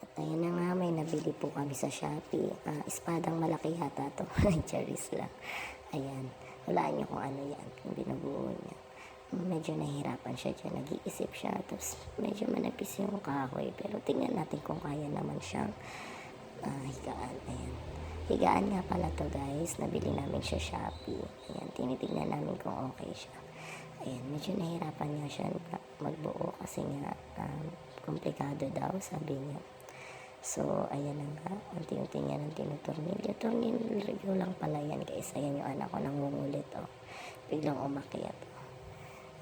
At ayan na nga, may nabili po kami sa Shopee. Espadang malaki yata to. Charis lang. Ayan. Walaan niyo kung ano yan. Kung binubuo niya. Medyo nahihirapan siya dyan. Nag-iisip siya. Tapos medyo manapis yung kahoy. Pero tingnan natin kung kaya naman siyang higaan. Ayan. Higaan nga pala to guys. Nabili namin siya Shopee. Ayan. Tinitignan namin kung okay siya. Ayan. Medyo nahihirapan nga siya magbuo kasi nga komplikado daw sabi niya. So, ayan na nga. Unti-unti niya ng tinutornilyo. Tornilyo lang pala yan guys. Ayan yung anak ko nangungulit. Oh. Biglang umakyat.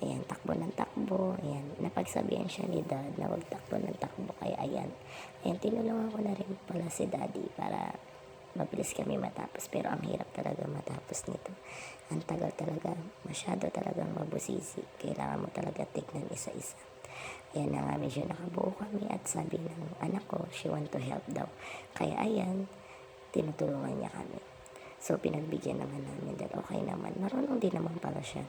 Ayan, takbo ng takbo. Ayan, napagsabihan siya ni dad na wag takbo ng takbo. Kaya ayan. Ayan, tinulungan ko na rin pala si daddy para mabilis kami matapos. Pero ang hirap talaga matapos nito. Ang tagal talaga. Masyado talagang mabusisi. Kailangan mo talaga tignan isa-isa. Ayan na nga, medyo nakabuo kami at sabi ng anak ko, she want to help daw. Kaya ayan, tinutulungan niya kami. So, pinagbigyan naman namin dahil okay naman. Marunong din naman pala siya.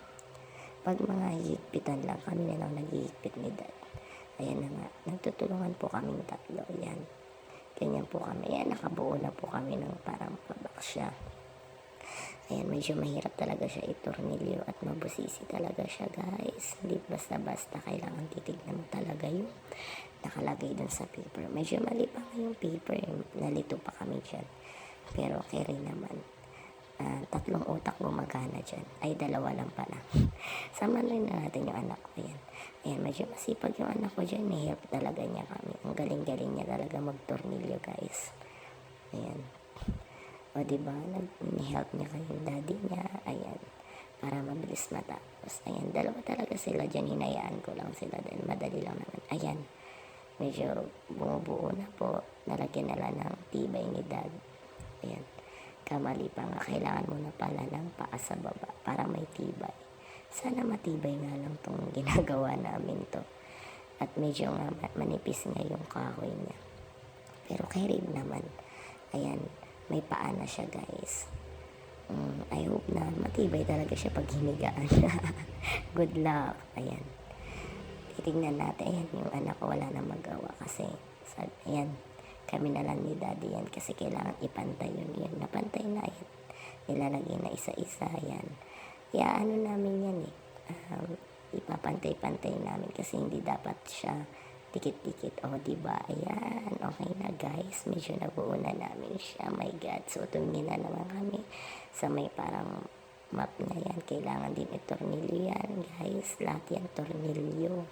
Pag mga higpitan lang, kami na lang naghihigpit ni dad. Ayan na nga, nagtutulungan po kaming tatlo. Ayan, ganyan po kami. Ayan, nakabuo na po kami ng parang pabak siya. Ayan, medyo mahirap talaga siya itornilyo at mabusisi talaga siya guys. Hindi basta-basta, kailangan titignan mo talaga yung nakalagay dun sa paper. Medyo mali pa yung paper, nalito pa kami dyan. Pero okay rin naman. 3 utak gumagana dyan. Ay, 2 lang pala. Samahan rin na natin yung anak ko. Ayan. Ayan, medyo masipag yung anak ko dyan. May help talaga niya kami. Ang galing-galing niya talaga magtornilyo guys. Ayan. O diba, nag-help niya kayong daddy niya, ayan, para mabilis matapos. Ayan, 2 talaga sila dyan, hinayaan ko lang sila dahil madali lang naman. Ayan, medyo bumubuo na po, nalagyan na lang ng tibay ni dad. Ayan, kamali pa nga, kailangan mo na pala ng paa sa baba para may tibay. Sana matibay nga lang tong ginagawa namin to. At medyo nga manipis nga yung kahoy niya. Pero kay naman, ayan, may paa na siya guys. I hope na matibay talaga siya pag hinigaan. Good luck. Ayan. Titignan natin. Ayan, yung anak ko wala na magawa kasi ayan, kami na lang ni daddy yan kasi kailangan ipantay yun. Yan, napantay na yan. Nilalagay na isa-isa. Ayan. Ano namin yan eh. Ipapantay-pantay namin kasi hindi dapat siya dikit-dikit. O, diba? Ayan. Okay na, guys. Medyo nabuo na namin siya. My God. So, tumingin na naman kami sa may parang map na yan. Kailangan din itornilyo yan, guys. Lahat yan, tornilyo.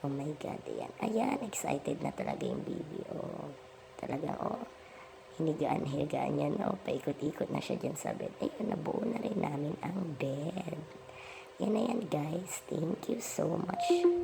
Oh, my God. Ayan. Ayan. Excited na talaga yung baby. Oh, talagang, hinigaan yan. Oh, paikot-ikot na siya dyan sa bed. Ayun, nabuo na rin namin ang bed. Yan na yan, guys. Thank you so much.